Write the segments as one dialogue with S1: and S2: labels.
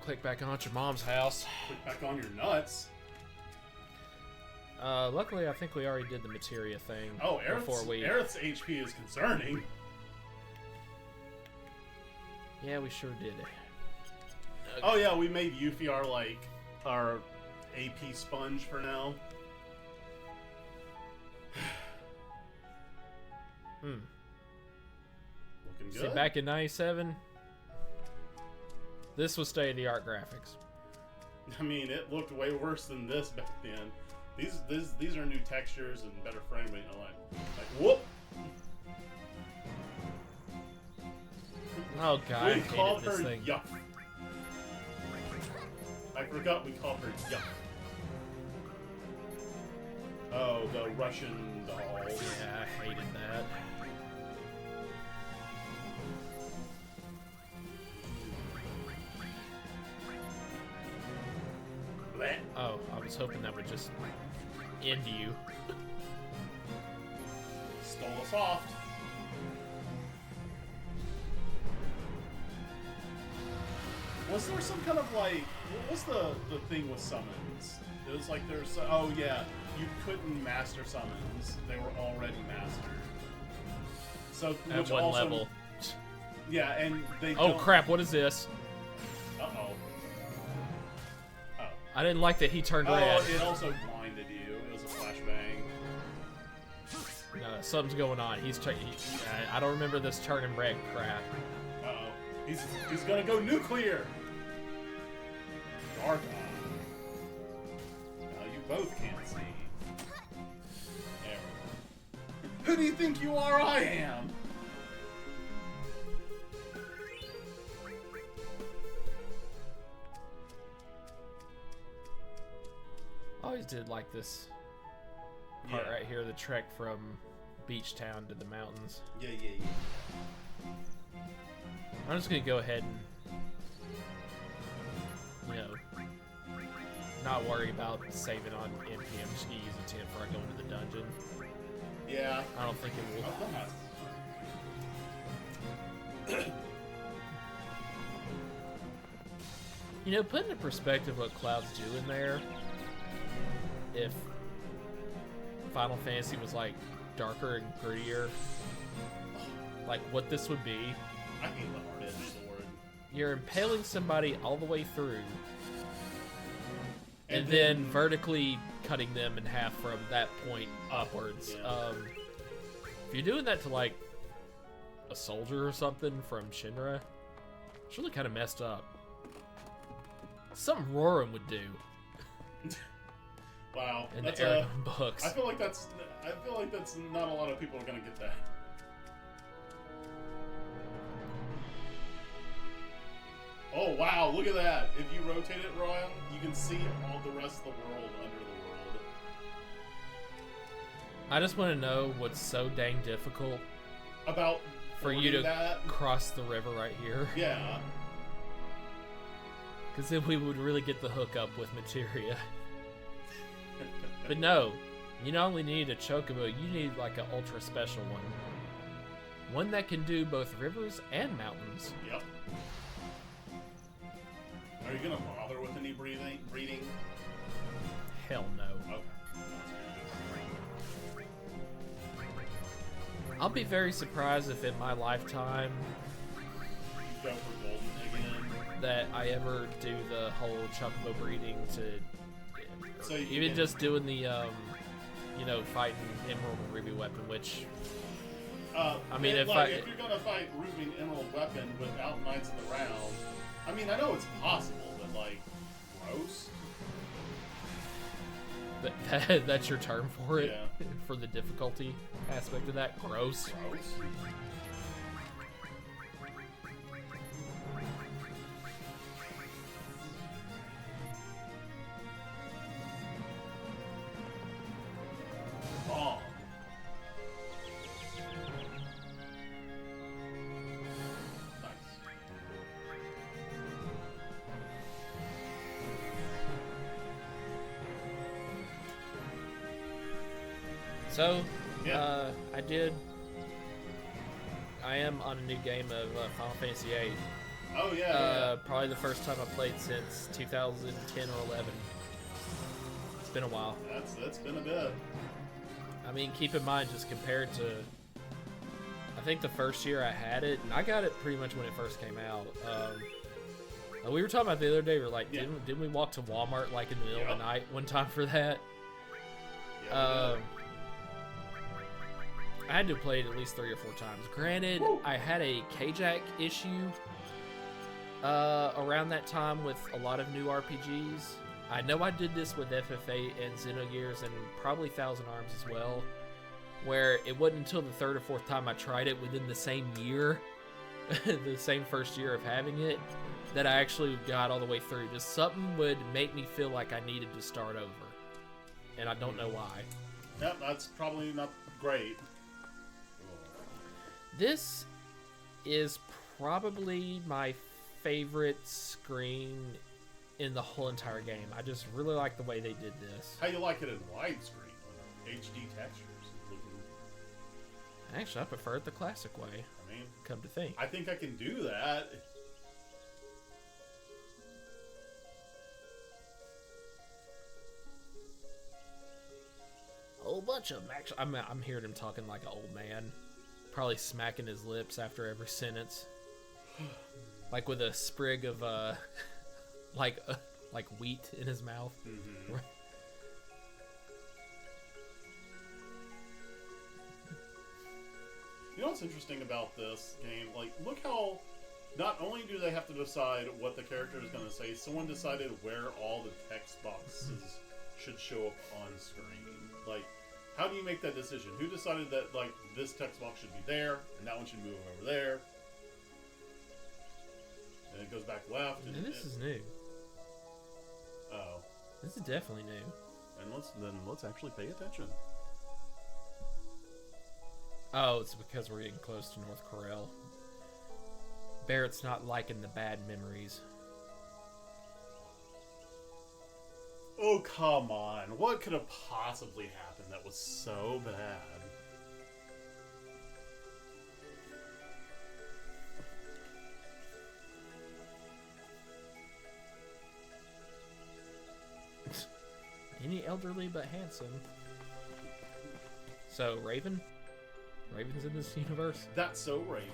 S1: click back on at your mom's house.
S2: Click back on your nuts.
S1: Luckily, I think we already did the materia thing.
S2: Oh, Aerith's HP is concerning.
S1: Yeah, we sure did.
S2: Okay. Oh yeah, we made Yuffie our AP sponge for now. Looking good.
S1: See, back in '97, this was state-of-the-art graphics.
S2: I mean, it looked way worse than this back then. These are new textures and better frame rate. Like whoop.
S1: Oh god, I
S2: called
S1: hated this
S2: her
S1: thing.
S2: Yuck. I forgot we called her Yuck. Oh, the Russian doll.
S1: Yeah, I hated that.
S2: Blech.
S1: Oh, I was hoping that would just end you.
S2: Stole us off. Was there some kind of like, what was the thing with summons? It was like there's, oh yeah, you couldn't master summons. They were already mastered. So
S1: at one
S2: also,
S1: level.
S2: Yeah, and they
S1: Oh
S2: don't...
S1: crap, what is this?
S2: Uh-oh. Oh.
S1: I didn't like that he turned red.
S2: Oh, it also blinded you. It was a flashbang.
S1: No, something's going on. I don't remember this turning red crap.
S2: Uh-oh. He's gonna go nuclear! Dark Eye. Now you both can't see. There. Who do you think you are? I am!
S1: I always did like this part right here, the trek from beach town to the mountains.
S2: Yeah.
S1: I'm just gonna go ahead and, not worry about saving on NPM. Just gonna use a 10 before I go into the dungeon.
S2: Yeah.
S1: I don't think it will. Put into perspective what Cloud's doing there. If Final Fantasy was like darker and grittier, like what this would be.
S2: I hate the hard-edged sword.
S1: You're impaling somebody all the way through, and then vertically cutting them in half from that point upwards.
S2: Yeah.
S1: If you're doing that to like a soldier or something from Shinra, it's really kind of messed up. Something Roram would do.
S2: Wow,
S1: In
S2: that's
S1: the Aragon books.
S2: I feel like that's not a lot of people are gonna get that. Oh wow, look at that! If you rotate it, Ryan, you can see all the rest of the world under the world.
S1: I just want to know what's so dang difficult
S2: About
S1: for you to cross the river right here.
S2: Yeah.
S1: Because then we would really get the hookup with materia. But no, you not only need a chocobo, you need like an ultra special one. One that can do both rivers and mountains.
S2: Yep. Are you gonna bother with any breeding?
S1: Hell no.
S2: Okay.
S1: I'll be very surprised if in my lifetime
S2: You go for golden again.
S1: that I ever do the whole chocobo breeding to...
S2: So you
S1: even
S2: can-
S1: just doing the, fighting Emerald and Ruby weapon, which... I mean, if
S2: you're gonna fight Ruby and Emerald weapon without Knights of the Round, I mean, I know it's possible, but like, gross.
S1: That's your term for it?
S2: Yeah.
S1: For the difficulty aspect of that? Gross.
S2: Gross. Bomb. Nice.
S1: So,
S2: Yeah.
S1: I am on a new game of Final Fantasy VIII.
S2: Oh yeah.
S1: Probably the first time I played since 2010 or 11. It's been a while.
S2: That's been a bit.
S1: I mean, keep in mind, just compared to, I think the first year I had it, and I got it pretty much when it first came out. We were talking about the other day. We were like, didn't we walk to Walmart like in the middle of the night one time for that?
S2: Yeah,
S1: I had to play it at least 3 or 4 times. Granted, I had a K-Jack issue around that time with a lot of new RPGs. I know I did this with FF8 and Xenogears and probably Thousand Arms as well, where it wasn't until the 3rd or 4th time I tried it within the same year, the same first year of having it, that I actually got all the way through. Just something would make me feel like I needed to start over, and I don't know why.
S2: Yep, that's probably not great.
S1: This is probably my favorite screen in the whole entire game. I just really like the way they did this.
S2: How you like it in widescreen with HD textures?
S1: Actually, I prefer it the classic way.
S2: I mean,
S1: come to think,
S2: I think I can do that.
S1: A whole bunch of them. Actually, I'm hearing him talking like an old man, probably smacking his lips after every sentence, like with a sprig of like wheat in his mouth.
S2: Mm-hmm. You know what's interesting about this game? Like, look how not only do they have to decide what the character is going to say, someone decided where all the text boxes should show up on screen. Like, how do you make that decision? Who decided that, like, this text box should be there, and that one should move over there? And it goes back left.
S1: And this is new.
S2: Oh.
S1: This is definitely new.
S2: And let's actually pay attention.
S1: Oh, it's because we're getting close to North Corel. Barrett's not liking the bad memories.
S2: Oh, come on. What could have possibly happened that was so bad?
S1: Any elderly but handsome. So, Raven? Raven's in this universe?
S2: That's so Raven.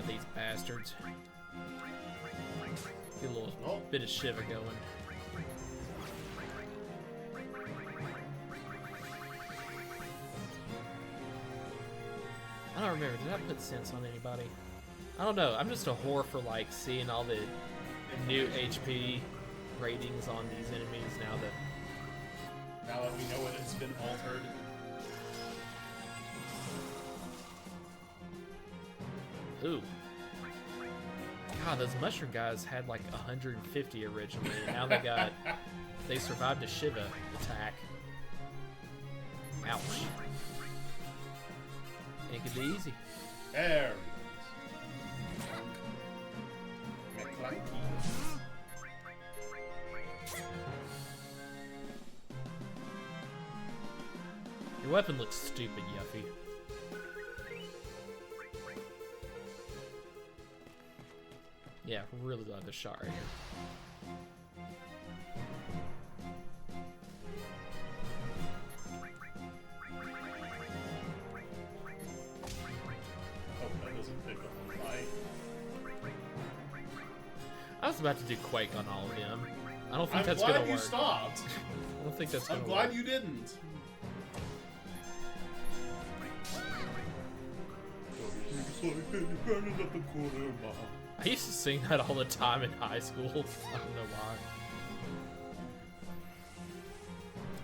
S1: These bastards. Get a little bit of shiver going. I don't remember. Did I put sense on anybody? I don't know. I'm just a whore for like seeing all the new HP ratings on these enemies
S2: now that we know it's been altered.
S1: Ooh. God, those mushroom guys had like 150 originally, and now they survived a Shiva attack. Ouch. It could be easy.
S2: There.
S1: Your weapon looks stupid, Yuffie. Yeah, really love this shot right here.
S2: Oh, that doesn't pick up on my...
S1: I was about to do Quake on all of them. I don't think that's gonna work.
S2: I'm glad you stopped.
S1: I don't think that's gonna work.
S2: I'm glad you didn't.
S1: I used to sing that all the time in high school. I don't know why.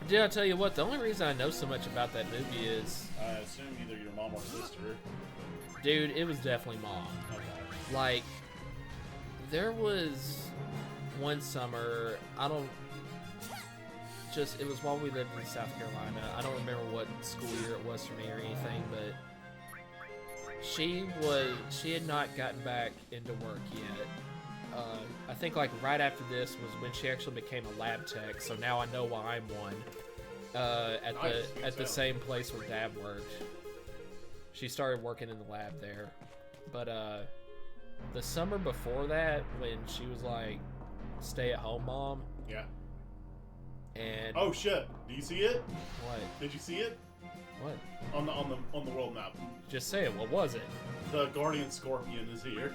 S1: Dude, I'll tell you what, the only reason I know so much about that movie is...
S2: I assume either your mom or sister.
S1: Dude, it was definitely mom.
S2: Okay.
S1: Like, there was one summer, it was while we lived in South Carolina. I don't remember what school year it was for me or anything, but she had not gotten back into work yet. I think like right after this was when she actually became a lab tech, so now I know why I'm one. At
S2: Nice,
S1: the
S2: me
S1: at the
S2: too.
S1: same place where Dad worked. She started working in the lab there, but the summer before that, when she was like stay-at-home mom,
S2: Yeah.
S1: and
S2: Oh shit! Do you see it?
S1: what?
S2: Did you see it
S1: What?
S2: on the world map?
S1: Just say it. What was it?
S2: The Guardian Scorpion is here.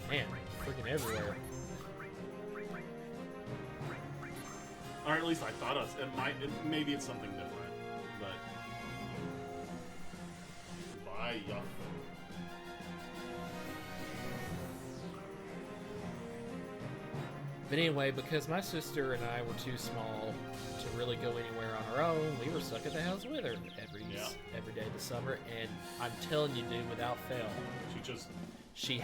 S1: Man, freaking everywhere.
S2: Or at least I thought maybe it's something different, but bye.
S1: But anyway, because my sister and I were too small to really go anywhere on our own, we were stuck at the house with her every day this summer. And I'm telling you, dude, without fail, she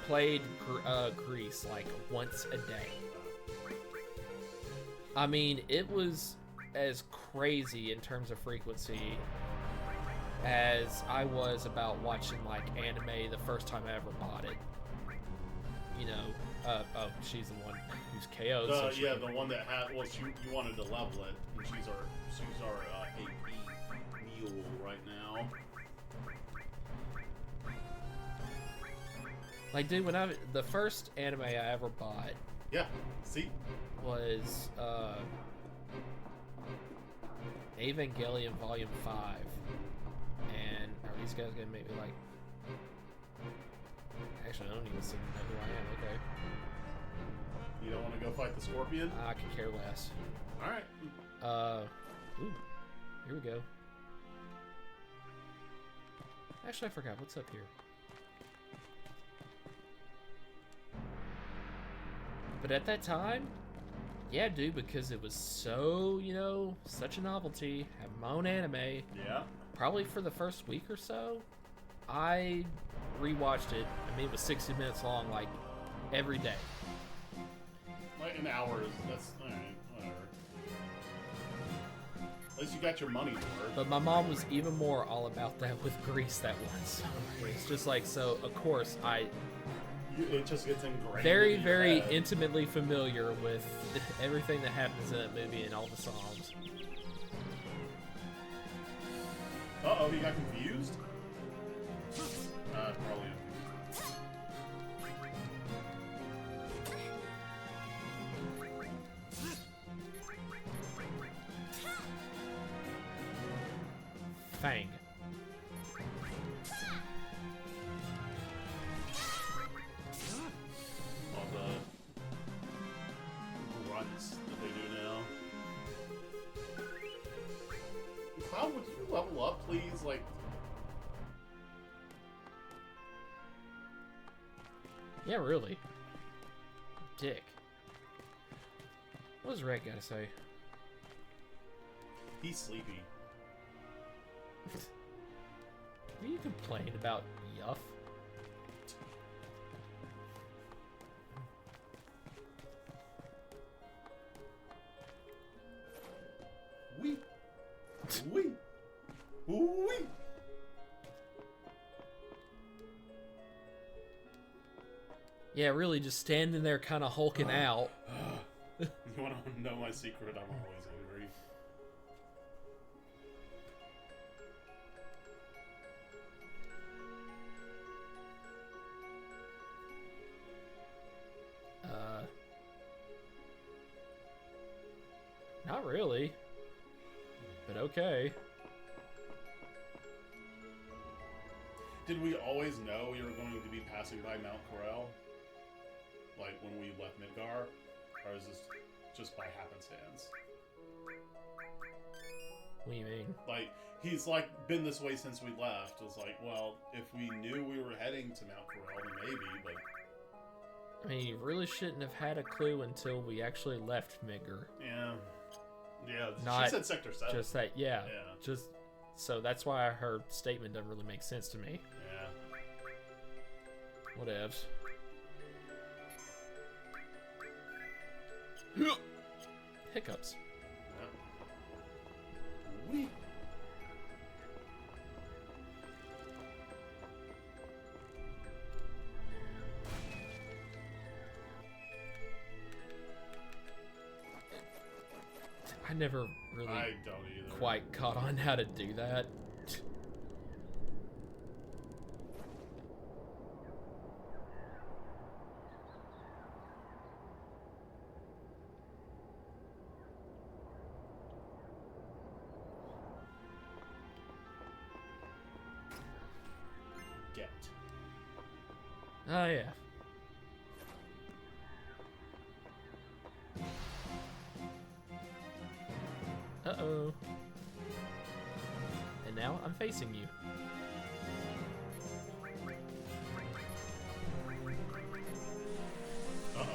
S1: played Grease like once a day. I mean, it was as crazy in terms of frequency as I was about watching like anime the first time I ever bought it. You know, oh, she's the one who's KO'd.
S2: The one that had. Well, you wanted to level it, and she's our AP mule right now.
S1: Like, dude, the first anime I ever bought.
S2: Yeah. See.
S1: Was Evangelion Volume 5, and are these guys gonna make me like? Actually, I don't even seem to know who I am. Okay.
S2: You don't want to go fight the Scorpion?
S1: I could care less.
S2: All right.
S1: Ooh, here we go. Actually, I forgot what's up here. But at that time. Yeah, dude, because it was so, such a novelty. Having my own anime.
S2: Yeah.
S1: Probably for the first week or so, I rewatched it. I mean, it was 60 minutes long, like, every day.
S2: Like an hour that's all right, whatever. At least you got your money's worth.
S1: But my mom was even more all about that with Grease that one summer. It's just like, so, of course,
S2: it just gets ingrained.
S1: Very,
S2: in your
S1: very
S2: head.
S1: intimately familiar with everything that happens in that movie and all the songs.
S2: Uh-oh, he got confused? Probably.
S1: Fang.
S2: All the runs that they do now. Cloud, would you level up, please? Like,
S1: Yeah, really. Dick. What does Red gotta say?
S2: he's sleepy.
S1: What are you complaining about, Yuff?
S2: Wee! Wee! Wee!
S1: Yeah, really, just standing there kind of hulking out.
S2: You want to know my secret? I'm always angry.
S1: Not really. But okay.
S2: Did we always know we were going to be passing by Mount Corel? Like when we left Midgar? Or is this just by happenstance?
S1: What do you mean?
S2: Like, he's like been this way since we left. It's like, well, if we knew we were heading to Mount Corel, then maybe, but...
S1: I mean, you really shouldn't have had a clue until we actually left Midgar.
S2: Yeah. Yeah,
S1: Not
S2: she said Sector 7.
S1: Just that, yeah.
S2: Yeah.
S1: Just so that's why her statement doesn't really make sense to me.
S2: Yeah.
S1: Whatevs. Hiccups.
S2: Yeah. Wee.
S1: I never really
S2: I don't either.
S1: quite caught on how to do that.
S2: Get.
S1: Oh, yeah. Uh-oh. And now I'm facing you.
S2: Uh-oh.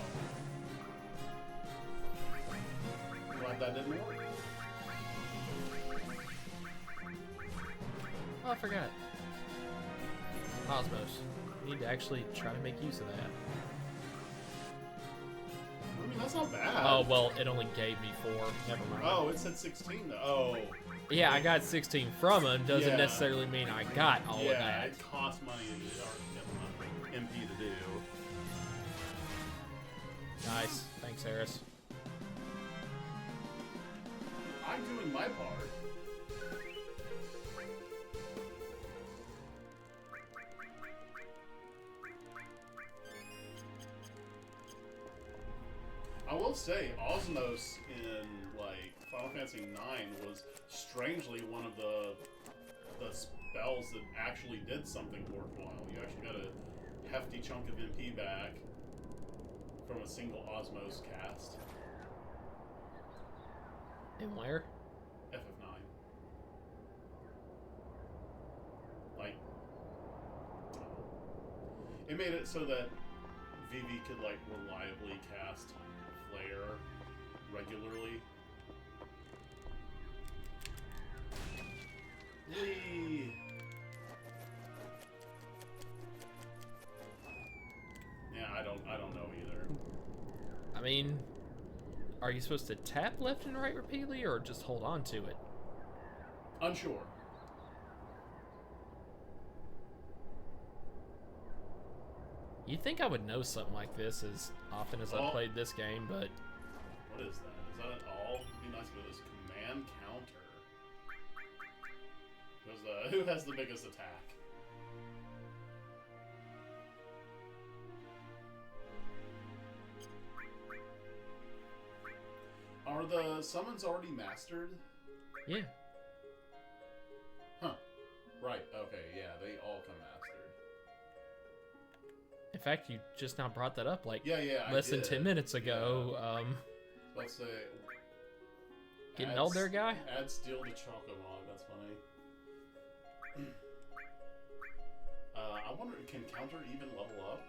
S2: Glad that didn't work.
S1: Oh, I forgot. Osmos. Need to actually try to make use of that.
S2: I mean, that's not bad.
S1: Oh, well, it only gave me 4. Never mind.
S2: Oh, it said 16 though. Oh.
S1: Yeah, I got 16 from him. Doesn't
S2: Yeah.
S1: necessarily mean I got all of
S2: Yeah,
S1: that.
S2: it costs money to get MP to do.
S1: Nice. Thanks, Eris.
S2: I'm doing my part. I will say, Osmos in like Final Fantasy IX was strangely one of the spells that actually did something worthwhile. You actually got a hefty chunk of MP back from a single Osmos cast.
S1: And where?
S2: FF9. Like, it made it so that VII could like reliably cast Flare regularly. Whee! Yeah, I don't know either.
S1: I mean, are you supposed to tap left and right repeatedly or just hold on to it?
S2: Unsure.
S1: You'd think I would know something like this as often as I played this game, but...
S2: What is that? Is that all? It'd be nice if it was command counter. Who has the biggest attack? Are the summons already mastered?
S1: Yeah.
S2: Huh. Right, okay, yeah, they all come mastered.
S1: In fact, you just now brought that up like
S2: Yeah,
S1: less than 10 minutes ago.
S2: Let's say...
S1: Getting old there, guy?
S2: Add steel to Chocomog, that's funny. I wonder, can counter even level up?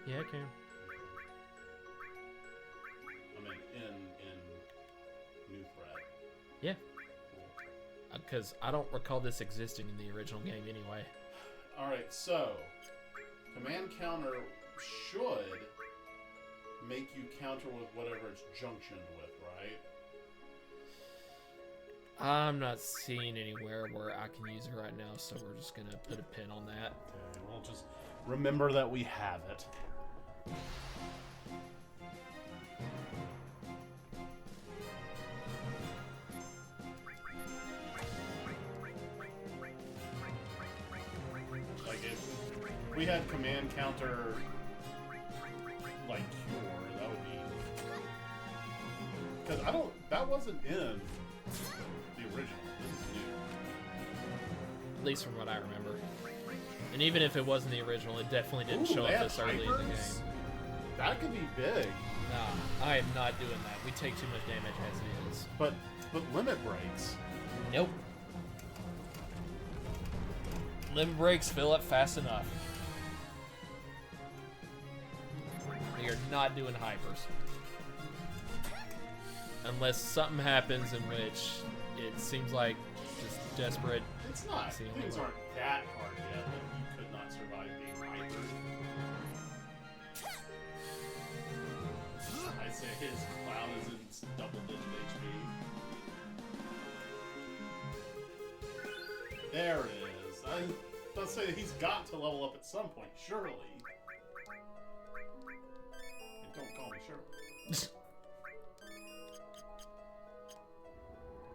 S1: Yeah, it can.
S2: I mean, in New Threat.
S1: Yeah.
S2: Cool.
S1: Because I don't recall this existing in the original game anyway.
S2: Alright, so... Command counter should make you counter with whatever it's junctioned with, right?
S1: I'm not seeing anywhere where I can use it right now, so we're just going to put a pin on that.
S2: Okay, we'll just remember that we have it. Like, if we had command counter, like, cure, that would be... Because that wasn't in the original. This is new.
S1: At least from what I remember. And even if it wasn't the original, it definitely didn't show
S2: they
S1: up
S2: have
S1: this early in the
S2: hypers?
S1: game.
S2: That could be big.
S1: Nah, I am not doing that. We take too much damage as it is.
S2: But limit breaks.
S1: Nope. Limb breaks fill up fast enough. We are not doing hypers. Unless something happens in which it seems like just desperate.
S2: It's not.
S1: See,
S2: Things aren't that hard yet that you could not survive being hyper. I'd say his clown is in double-digit HP. There it is. I was about to say he's got to level up at some point, surely. And don't call me Shirley.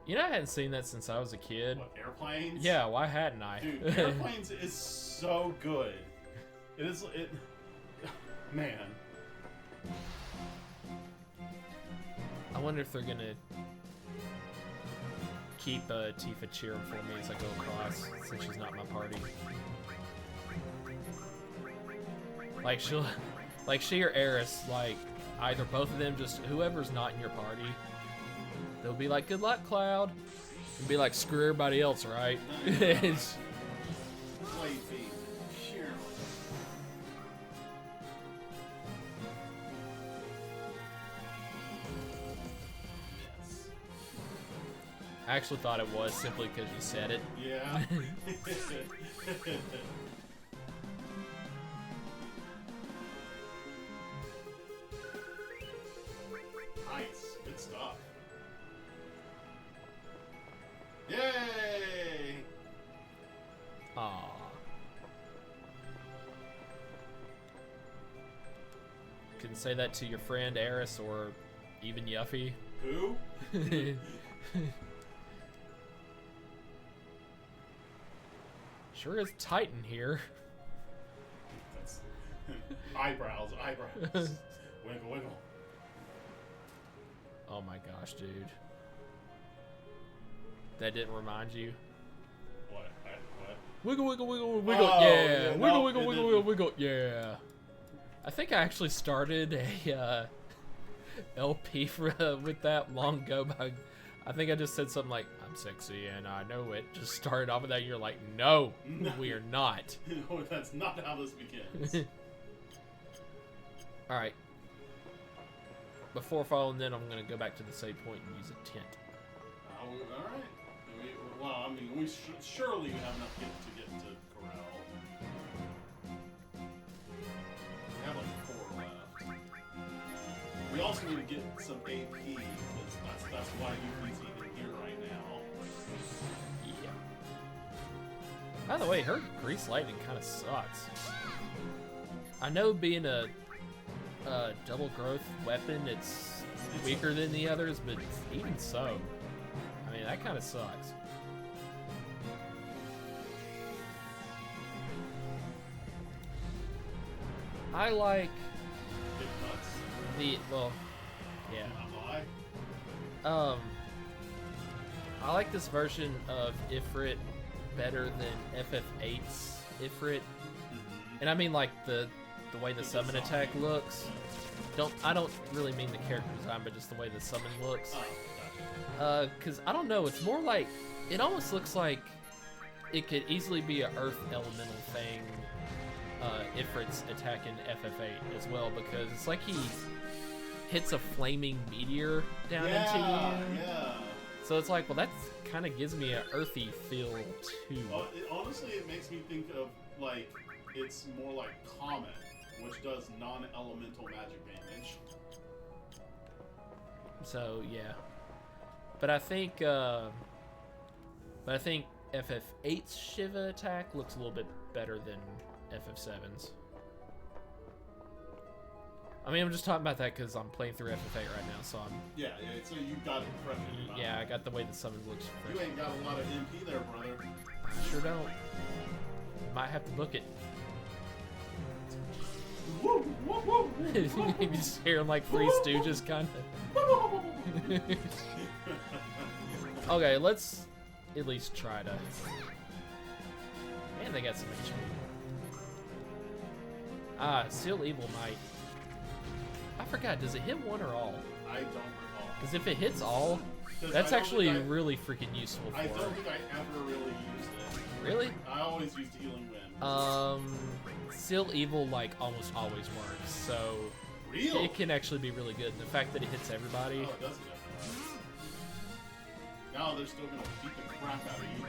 S1: You know, I hadn't seen that since I was a kid.
S2: What, airplanes?
S1: Yeah, why hadn't I?
S2: Dude, airplanes is so good. It is. Man.
S1: I wonder if they're gonna keep Tifa cheering for me as I go across, since she's not in my party. Like she or Eris, like either both of them, just whoever's not in your party, they'll be like, "Good luck, Cloud," and be like, "Screw everybody else, right?" It's- I actually thought it was simply because you said it.
S2: Yeah. Nice. Good stuff. Yay!
S1: Aww. Couldn't say that to your friend Eris or even Yuffie.
S2: Who?
S1: Sure is tight in here.
S2: That's eyebrows. Wiggle, wiggle.
S1: Oh my gosh, dude. That didn't remind you?
S2: What? What?
S1: Wiggle, wiggle, wiggle, wiggle,
S2: Oh,
S1: yeah.
S2: yeah,
S1: Wiggle,
S2: no,
S1: wiggle,
S2: it
S1: wiggle,
S2: didn't.
S1: wiggle, wiggle, yeah. I think I actually started a LP with that long ago. But I think I just said something like, "I'm sexy and I know it." Just started off with that. You're like, no, we are not.
S2: No, that's not how this begins.
S1: All right. Before following, then I'm gonna go back to the save point and use a tent.
S2: All right. Well, I mean, we surely have enough to get to Corel. We have like 4 left. We also need to get some AP because that's why UP's even here right now.
S1: Yeah. By the way, her grease lightning kind of sucks. I know being a double growth weapon, it's weaker than the others, but even so, I mean, that kind of sucks. I like
S2: Get nuts.
S1: well, yeah.
S2: Not lie.
S1: I like this version of Ifrit better than FF8's Ifrit. And I mean like the way the summon attack looks. I don't really mean the character design, but just the way the summon looks.
S2: Oh, gotcha.
S1: Cause I don't know, it's more like, it almost looks like it could easily be a Earth Elemental thing, Ifrit's attack in FF8 as well, because it's like he hits a flaming meteor down into you.
S2: Yeah.
S1: So it's like, well, that kind of gives me an earthy feel too.
S2: Honestly, it makes me think of like it's more like Comet, which does non-elemental magic damage.
S1: So yeah, but I think FF8's Shiva attack looks a little bit better than FF7's. I mean, I'm just talking about that because I'm playing through FF8 right now, so I'm.
S2: Yeah. So you got it fresh in your mind.
S1: Yeah, I got the way the summon looks fresh.
S2: You ain't got a lot of MP there, brother.
S1: I sure don't. Might have to book it.
S2: Woo, woo, woo, woo,
S1: You just hear like Three Stooges kind of. Okay, let's at least try to. Man, they got some HP. Seal Evil Might. I forgot, does it hit one or all?
S2: I don't recall.
S1: Because if it hits all,
S2: 'Cause
S1: that's
S2: I don't
S1: actually
S2: think
S1: really freaking useful for
S2: I
S1: her.
S2: don't think I ever really used it.
S1: Really?
S2: I always used Healing Wind.
S1: Seal Evil like almost always works, so
S2: Real?
S1: it can actually be really good. And the fact that it hits everybody.
S2: Oh, it does get everybody. Now they're still gonna beat the crap out of you.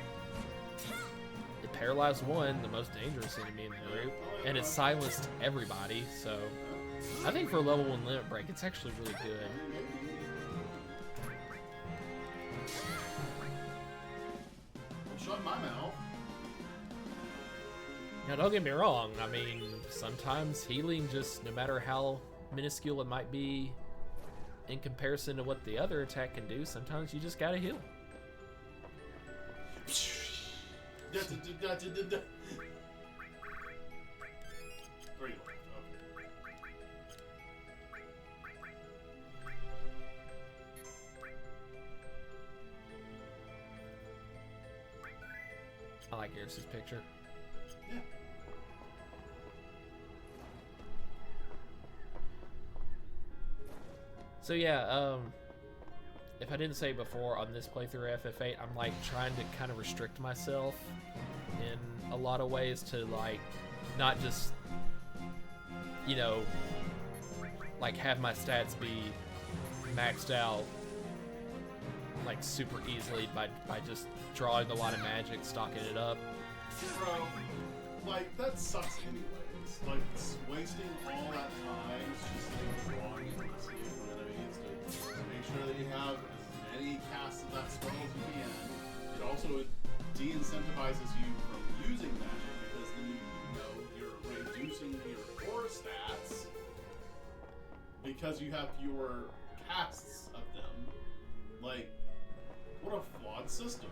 S1: It paralyzed one, the most dangerous enemy in the group, and it silenced everybody, so I think for a level 1 limit break, it's actually really good.
S2: Well, shut my mouth.
S1: Now, don't get me wrong, I mean, sometimes healing just, no matter how minuscule it might be in comparison to what the other attack can do, sometimes you just gotta heal.
S2: Three left. Okay.
S1: I like Garrus's picture.
S2: Yeah.
S1: So yeah, if I didn't say before, on this playthrough of FF8, I'm like trying to kind of restrict myself in a lot of ways to like not just, you know, like have my stats be maxed out like super easily by just drawing a lot of magic, stocking it up.
S2: Bro, like that sucks anyways. Like wasting all that time just like drawing and listening to enemies to make sure that you have as many casts of that spell as you can. It also de-incentivizes you from using magic because then you know you're reducing your core stats because you have fewer casts of them. Like, what a flawed system.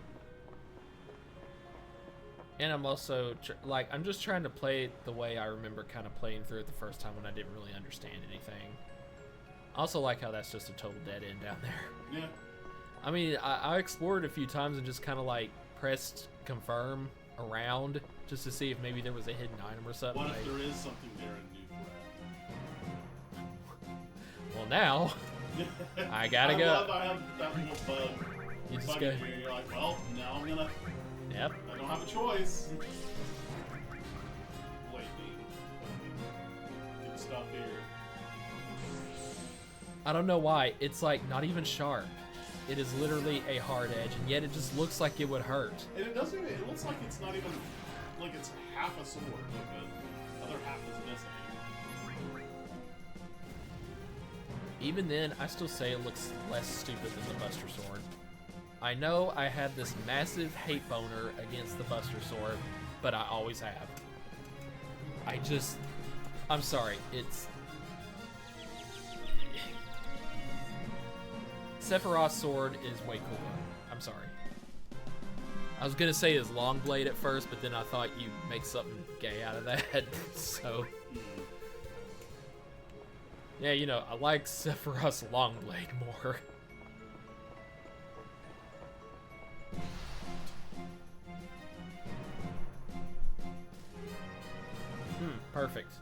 S1: And I'm also like, I'm just trying to play it the way I remember kind of playing through it the first time when I didn't really understand anything. I also like how that's just a total dead end down there.
S2: Yeah.
S1: I mean, I explored a few times and just kind of like pressed confirm around just to see if maybe there was a hidden item or something.
S2: What if there is something there in New Threat?
S1: Well, now I gotta go.
S2: Love I have that little bug.
S1: You just
S2: Bug
S1: go.
S2: in here. You're like, well, now I'm gonna.
S1: Yep.
S2: I don't have a choice. Lightning. Good stuff here.
S1: I don't know why. It's like not even sharp. It is literally a hard edge, and yet it just looks like it would hurt.
S2: And it doesn't even. It looks like it's not even. Like it's half a sword. Like the other half is missing.
S1: Even then, I still say it looks less stupid than the Buster Sword. I know I had this massive hate boner against the Buster Sword, but I always have. I'm sorry, it's... Sephiroth's sword is way cooler. I'm sorry. I was gonna say his long blade at first, but then I thought you'd make something gay out of that, so... Yeah, you know, I like Sephiroth's long blade more. Perfect.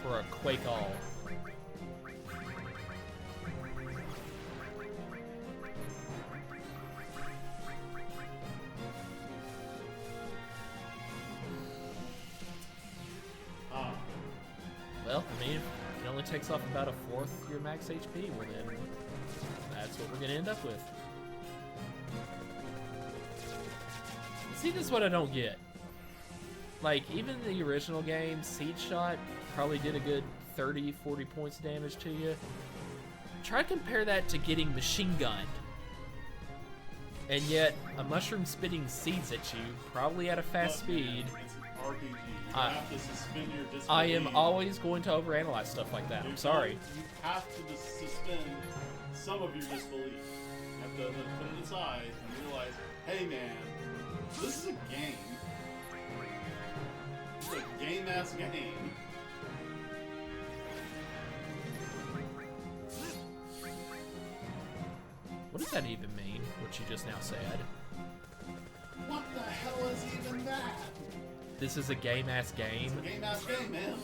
S1: For a Quake All. Well, I mean, if it only takes off about a fourth your max HP, well then, that's what we're gonna end up with. See, this is what I don't get. Like, even the original game, Siege Shot probably did a good 30, 40 points of damage to you. Try to compare that to getting machine gunned. And yet, a mushroom spitting seeds at you, probably at a fast speed.
S2: It's an RPG. You have to suspend your disbelief.
S1: I am always going to overanalyze stuff like that. I'm sorry.
S2: You have to suspend some of your disbelief. You have to put it aside and realize, hey man, this is a game. This is a game-ass game.
S1: What does that even mean, what you just now said?
S2: What the hell is even that?
S1: This is a game-ass game?
S2: It's a game-ass game, man.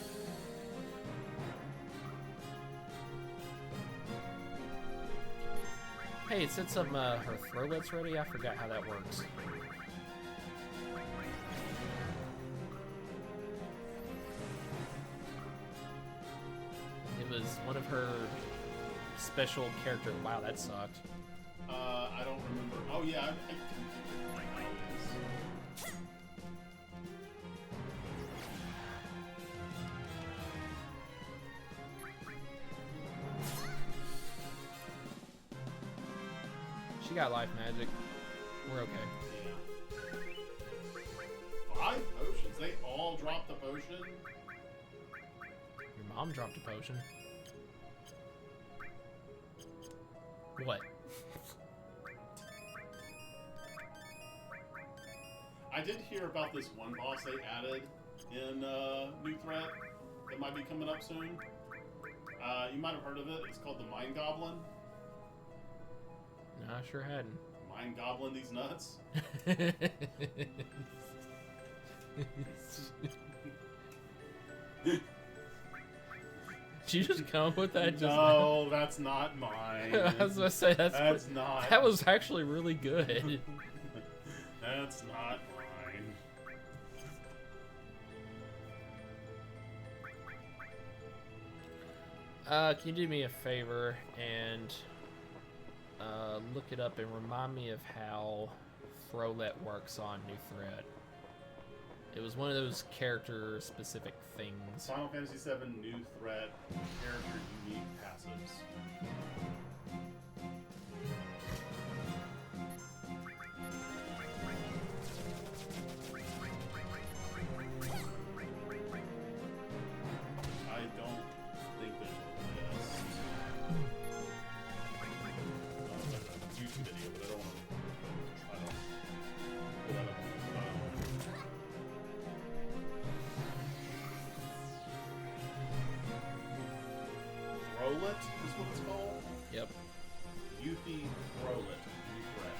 S1: Hey, it said something, her throwlet's ready? I forgot how that works. It was one of her special character. Wow, that sucked.
S2: I don't remember. Oh yeah, I can right now it is.
S1: She got life magic. We're okay.
S2: Yeah. 5 potions. They all dropped the potion.
S1: Your mom dropped a potion. What?
S2: I did hear about this one boss they added in New Threat that might be coming up soon. You might have heard of it. It's called the Mind Goblin.
S1: No, I sure hadn't.
S2: Mind Goblin these nuts.
S1: Did you just come up with that? Just
S2: no, that's not mine.
S1: I was gonna say
S2: that's not.
S1: That was actually really good.
S2: That's not mine.
S1: Can you do me a favor and look it up and remind me of how Frolet works on New Threat? It was one of those character-specific things.
S2: Final Fantasy VII New Threat character unique passives. I don't think there's a list. There's a YouTube video, but I don't want to try to pull that up on the phone. Rolet is what it's called?
S1: Yep.
S2: Youthy Rolet. New Threat.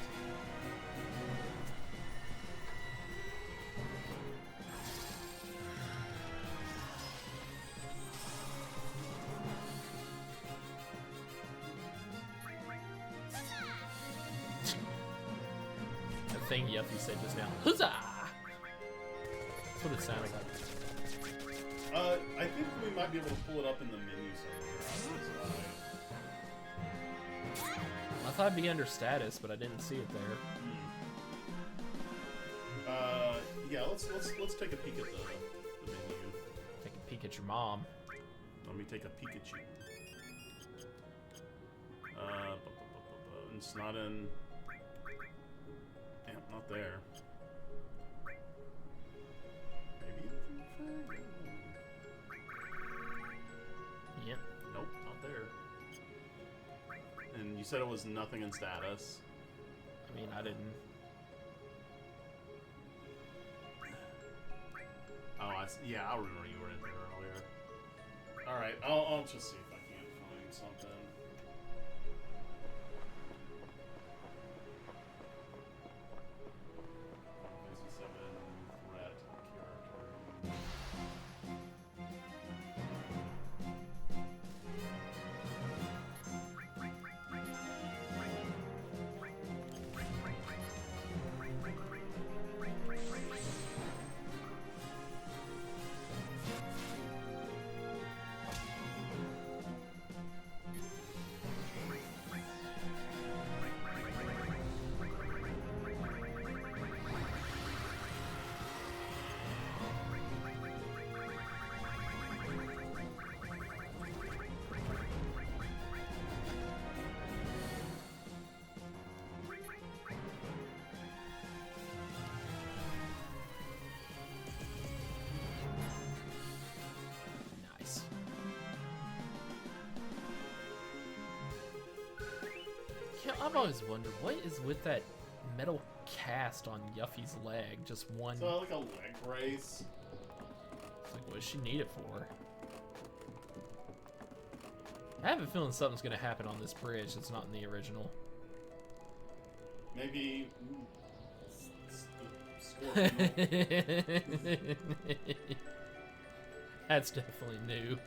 S1: The thing Yuffie said just now. Huzzah! That's what it sounded like.
S2: I think we might be able to pull it up in the menu somewhere.
S1: I thought it'd be under status, but I didn't see it there.
S2: Yeah, let's take a peek at the menu.
S1: Take a peek at your mom.
S2: Let me take a Pikachu. It's not in. Yeah, not there. Maybe.
S1: Yep.
S2: Nope, not there. And you said it was nothing in status.
S1: I mean, I didn't.
S2: Oh, yeah, I remember you were in there earlier. All right, I'll just see if I can't find something. Fantasy VII Threat character.
S1: Nice. Yeah, I've always wondered what is with that metal cast on Yuffie's leg. Just one.
S2: So like a leg brace.
S1: It's like, what does she need it for? I have a feeling something's gonna happen on this bridge that's not in the original.
S2: Maybe. Scorpion.
S1: That's definitely new.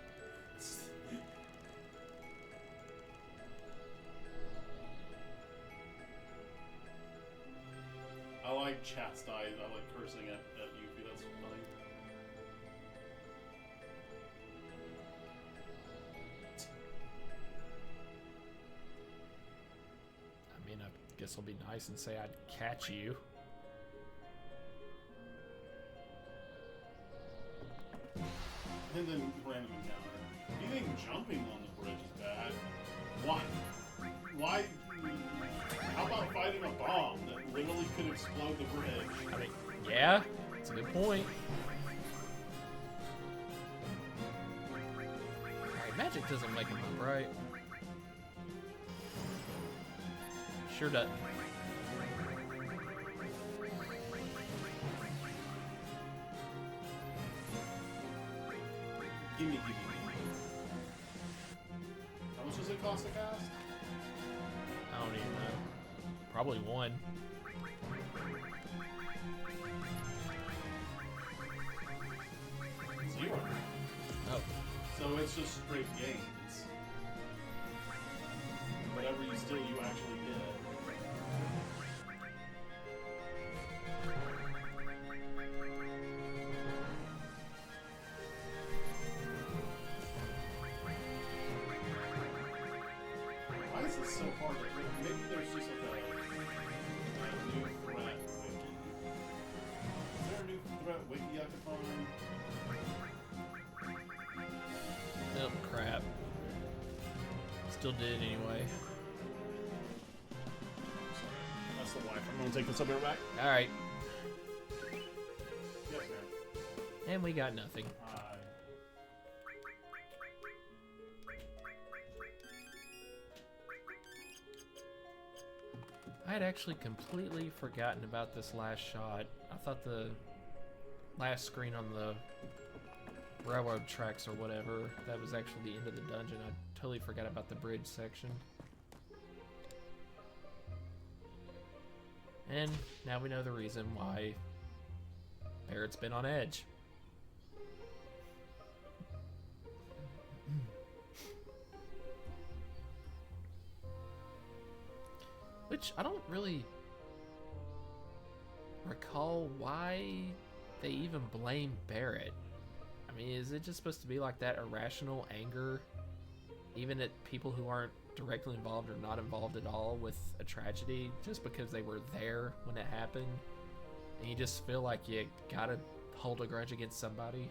S2: I like chastise. I like cursing at Yuffie. That's funny.
S1: I mean, I guess I'll be nice and say I'd catch you.
S2: And then random encounter. Do you think jumping on the bridge is bad? Why? Why? How about fighting a bomb that literally could explode the bridge?
S1: I mean, yeah, it's a good point. Alright, magic doesn't make them up, right? Sure doesn't.
S2: toss it fast?
S1: I don't even know. Probably one.
S2: Zero.
S1: Oh.
S2: So it's just straight gains. Whatever you steal, you actually get. Why is this so hard? Maybe there's just like a new threat wiki. Is there a new threat wiki I could find?
S1: Oh, crap. Still did it anyway.
S2: That's the wife. I'm gonna take this up here back.
S1: Alright.
S2: Yes, ma'am.
S1: And we got nothing. I had actually completely forgotten about this last shot. I thought the last screen on the railroad tracks or whatever, that was actually the end of the dungeon. I totally forgot about the bridge section. And now we know the reason why Barrett's been on edge. Which I don't really recall why they even blame Barrett. I mean, is it just supposed to be like that irrational anger, even at people who aren't directly involved or not involved at all with a tragedy, just because they were there when it happened, and you just feel like you gotta hold a grudge against somebody?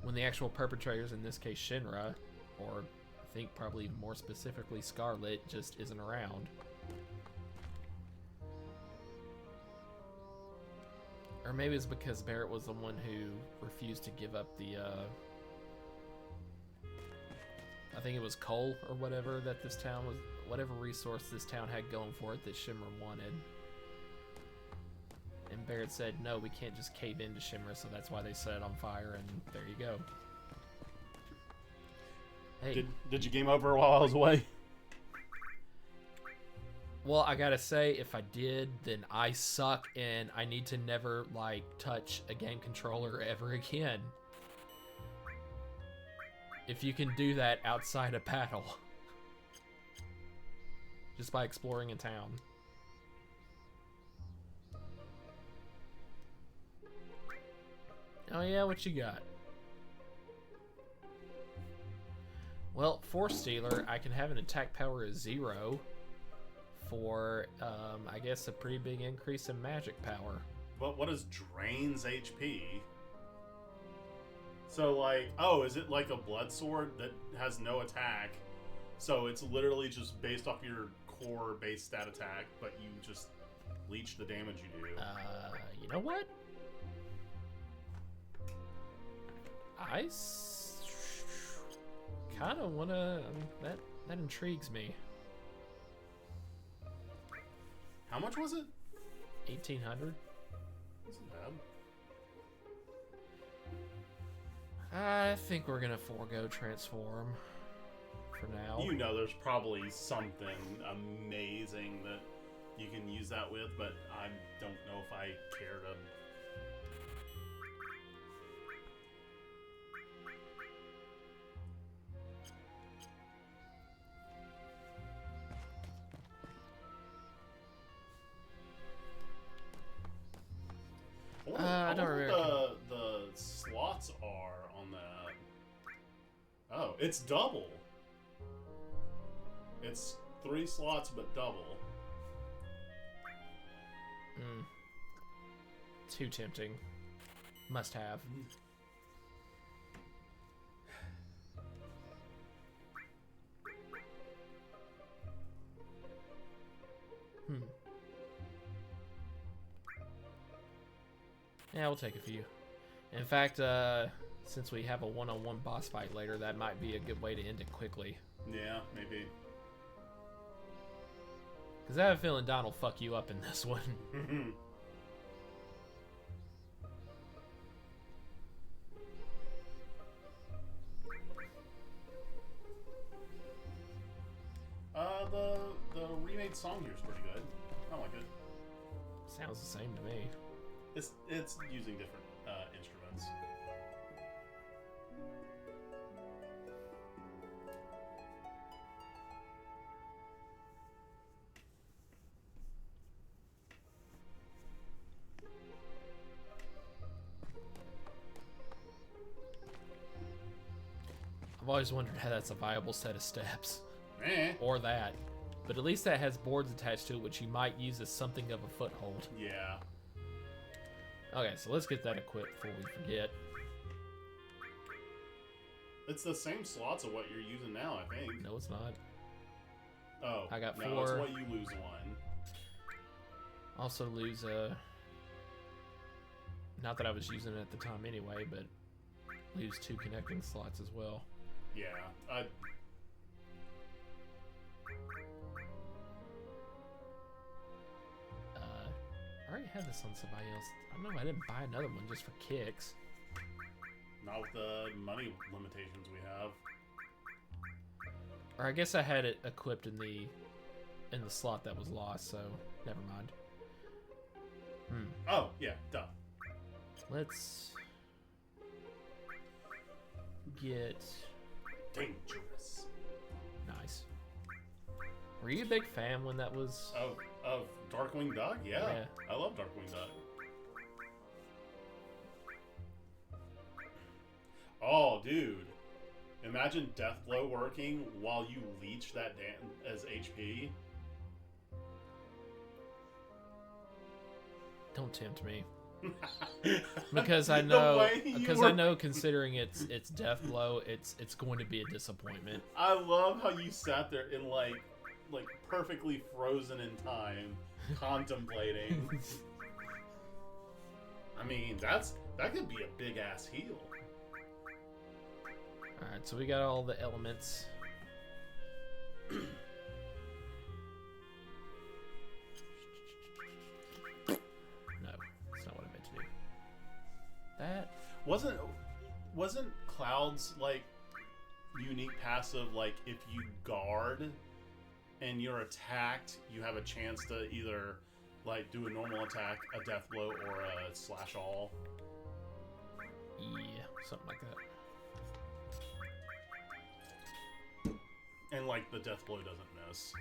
S1: When the actual perpetrators, in this case Shinra, or I think probably even more specifically Scarlet, just isn't around. Or maybe it's because Barrett was the one who refused to give up the, I think it was coal or whatever that this town was, whatever resource this town had going for it that Shimmer wanted. And Barrett said, no, we can't just cave into Shimmer, so that's why they set it on fire, and there you go. Hey.
S2: Did you game over while I was away?
S1: Well, I gotta say, if I did, then I suck, and I need to never, like, touch a game controller ever again. If you can do that outside a battle. Just by exploring a town. Oh yeah, what you got? Well, Force Stealer, I can have an attack power of 0 for, I guess, a pretty big increase in magic power.
S2: But what is drains HP? So, like, oh, is it like a blood sword that has no attack? So it's literally just based off your core base stat attack, but you just leech the damage you do.
S1: You know what? I kind of want to... that intrigues me.
S2: How much was it?
S1: 1,800.
S2: Wasn't bad.
S1: I think we're gonna forego transform for now.
S2: You know there's probably something amazing that you can use that with, but I don't know if I care to...
S1: I don't remember
S2: what the slots are on that. Oh, it's double. It's 3 slots, but double.
S1: Too tempting. Must have. Yeah, we'll take a few. In fact, since we have a one-on-one boss fight later, that might be a good way to end it quickly.
S2: Yeah, maybe.
S1: Because I have a feeling Don will fuck you up in this one.
S2: the song here is pretty good. I like it.
S1: Sounds the same to me.
S2: It's using different instruments.
S1: I've always wondered how that's a viable set of steps.
S2: Eh.
S1: Or that. But at least that has boards attached to it, which you might use as something of a foothold.
S2: Yeah.
S1: Okay, so let's get that equipped before we forget.
S2: It's the same slots of what you're using now, I think.
S1: No, it's not.
S2: Oh.
S1: I got
S2: no,
S1: 4.
S2: it's what you lose one.
S1: Also lose a... Not that I was using it at the time anyway, but lose 2 connecting slots as well.
S2: Yeah. I
S1: already had this on somebody else. I don't know, I didn't buy another one just for kicks.
S2: Not with the money limitations we have.
S1: Or I guess I had it equipped in the slot that was lost, so never mind.
S2: Oh, yeah, duh.
S1: Let's get
S2: Dangerous.
S1: nice. Were you a big fan when that was?
S2: Of Darkwing Duck? Yeah.
S1: Yeah.
S2: I love Darkwing Duck. Oh, dude. Imagine Deathblow working while you leech that as HP.
S1: Don't tempt me. Because I know, I know, considering it's death blow, it's going to be a disappointment.
S2: I love how you sat there in like perfectly frozen in time, contemplating. I mean, that could be a big ass heal.
S1: All right, so we got all the elements. No, that's not what I meant to do. That
S2: wasn't Cloud's like unique passive, like if you guard and you're attacked, you have a chance to either like do a normal attack, a death blow, or a slash all.
S1: Yeah, something like that.
S2: And like the death blow doesn't miss.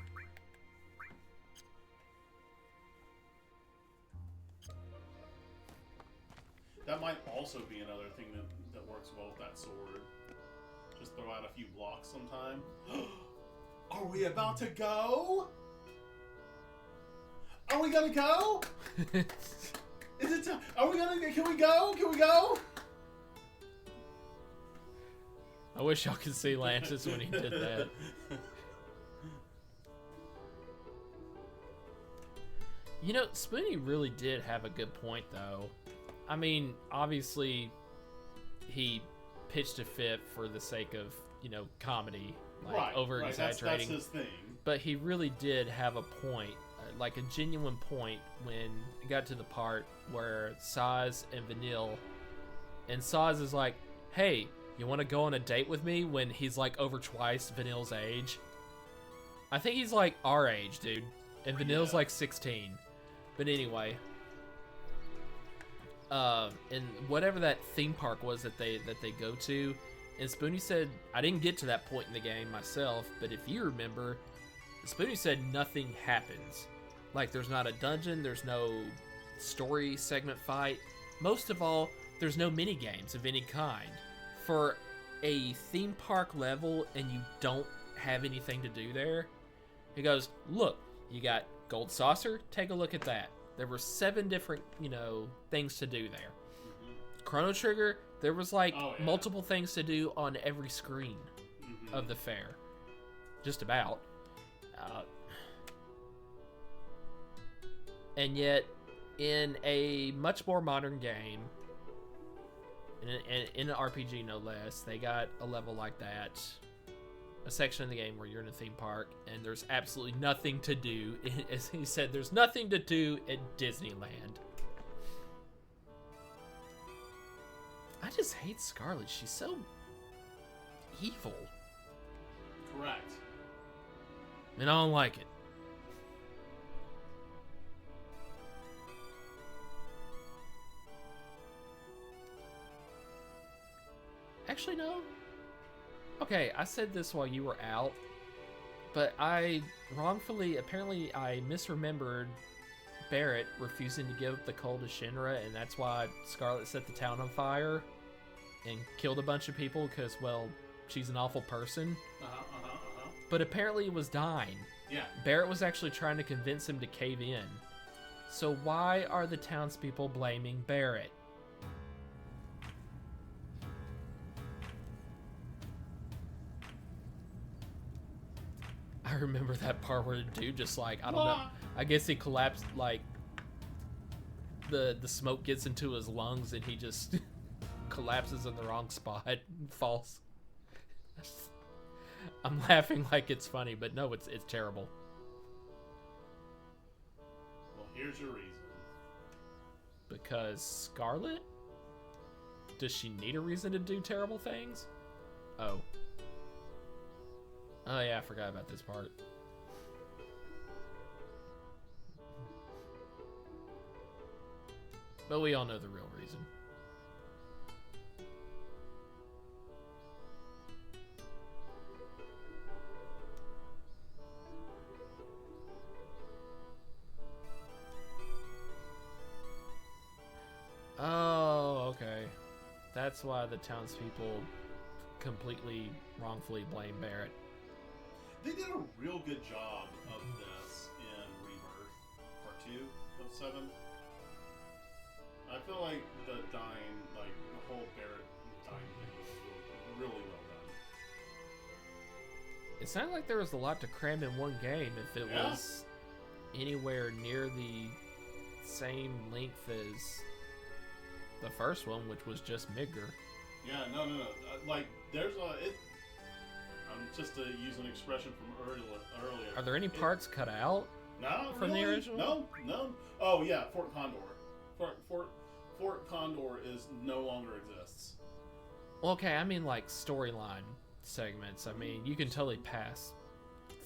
S2: That might also be another thing that works well with that sword. Just throw out a few blocks sometime. Are we about to go? Are we gonna go? Is it time? Are we gonna? Can we go? Can we go?
S1: I wish y'all could see Lance's when he did that. You know, Spoonie really did have a good point, though. I mean, obviously, he pitched a fit for the sake of, you know, comedy, like
S2: right,
S1: over-exaggerating.
S2: That's his thing.
S1: But he really did have a point, like a genuine point, when it got to the part where Saz and Vanille, and Saz is like, hey, you want to go on a date with me, when he's like over twice Vanille's age? I think he's like our age, dude. And Vanille's like 16. But anyway, and whatever that theme park was that they go to, and Spoonie said, I didn't get to that point in the game myself, but if you remember, Spoonie said nothing happens. Like, there's not a dungeon, there's no story segment fight. Most of all, there's no mini games of any kind. For a theme park level and you don't have anything to do there, he goes, look, you got Gold Saucer, take a look at that. There were 7 different, you know, things to do there. Mm-hmm. Chrono Trigger, there was like multiple things to do on every screen of the fair. Just about. And yet, in a much more modern game, in an RPG no less, they got a level like that. A section of the game where you're in a theme park and there's absolutely nothing to do. As he said, there's nothing to do at Disneyland. I just hate Scarlet. She's so evil.
S2: Correct.
S1: And I don't like it. Okay, I said this while you were out, but apparently I misremembered Barrett refusing to give the coal to Shinra, and that's why Scarlet set the town on fire and killed a bunch of people because, well, she's an awful person. But apparently it was dying.
S2: Yeah.
S1: Barrett was actually trying to convince him to cave in. So why are the townspeople blaming Barrett? I remember that part where the dude just like, I don't know, I guess he collapsed, like, the smoke gets into his lungs and he just collapses in the wrong spot and falls. I'm laughing like it's funny, but no, it's terrible.
S2: Well, here's your reason.
S1: Because Scarlet? Does she need a reason to do terrible things? Oh. Oh yeah, I forgot about this part. But we all know the real reason. Oh, okay. That's why the townspeople completely wrongfully blame Barrett.
S2: They did a real good job of this in Rebirth, Part 2 of 7. I feel like the dying, like the whole Barrett dying thing was really well done.
S1: It sounded like there was a lot to cram in one game if it was anywhere near the same length as the first one, which was just Midgar.
S2: Yeah, no. Like, there's a... I'm just to use an expression from earlier.
S1: Are there any parts cut out?
S2: No,
S1: from the original?
S2: No. Oh yeah, Fort Condor. Fort Condor no longer exists.
S1: Well, okay, I mean like storyline segments. I mean, you can totally pass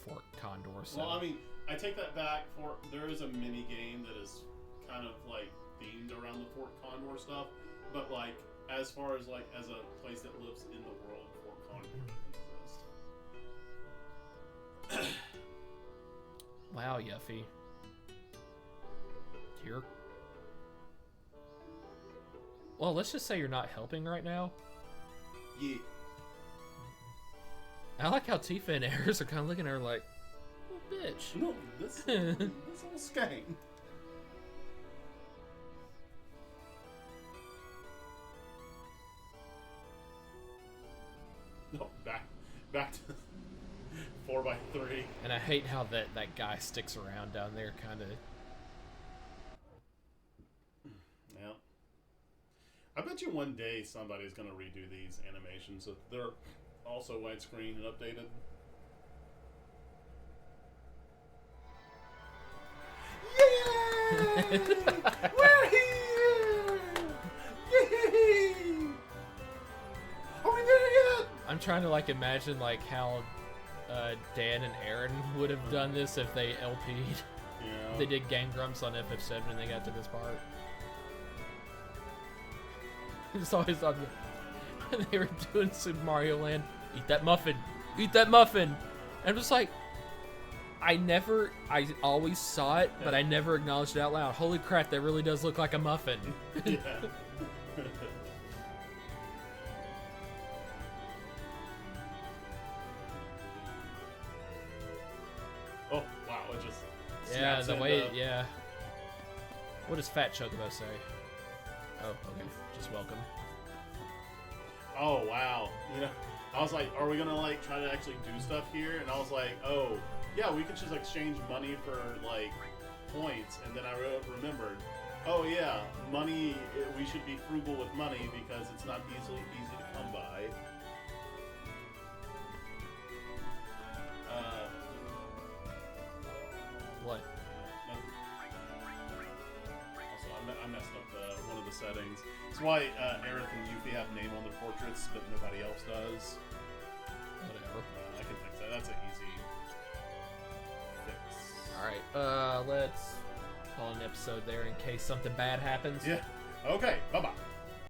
S1: Fort Condor. So.
S2: Well, I mean, I take that back. There is a mini game that is kind of like themed around the Fort Condor stuff, but like as far as like as a place that lives in the world, Fort Condor doesn't exist.
S1: Wow, Yuffie. You're... Well, let's just say you're not helping right now.
S2: Yeah.
S1: I like how Tifa and Aerith are kind of looking at her like, oh, bitch.
S2: No, this whole skank. No, back to 4x3.
S1: And I hate how that guy sticks around down there, kind of.
S2: Yeah. I bet you one day somebody's going to redo these animations so they're also widescreen and updated. Yay! We're here! Yay! Are we there yet?
S1: I'm trying to like imagine like how Dan and Aaron would have done this if they LP'd.
S2: Yeah.
S1: They did Game Grumps on FF7 and they got to this part. It's always on the... They were doing Super Mario Land. Eat that muffin! Eat that muffin! And I'm just like... I always saw it, but I never acknowledged it out loud. Holy crap, that really does look like a muffin.
S2: Yeah. Oh, wow, it just...
S1: Yeah, the way... Yeah. What does Fat Chocobo say? Oh, okay. Just welcome.
S2: Oh, wow. You know, I was like, are we gonna, like, try to actually do stuff here? And I was like, oh, yeah, we could just exchange money for, like, points. And then I remembered, oh, yeah, money, we should be frugal with money because it's not easy to come by.
S1: What?
S2: Also, I messed up one of the settings. That's why Aerith and Yuffie have name on their portraits, but nobody else does.
S1: Whatever.
S2: I can fix that. That's an easy fix.
S1: Alright, let's call an episode there in case something bad happens.
S2: Yeah. Okay, bye-bye.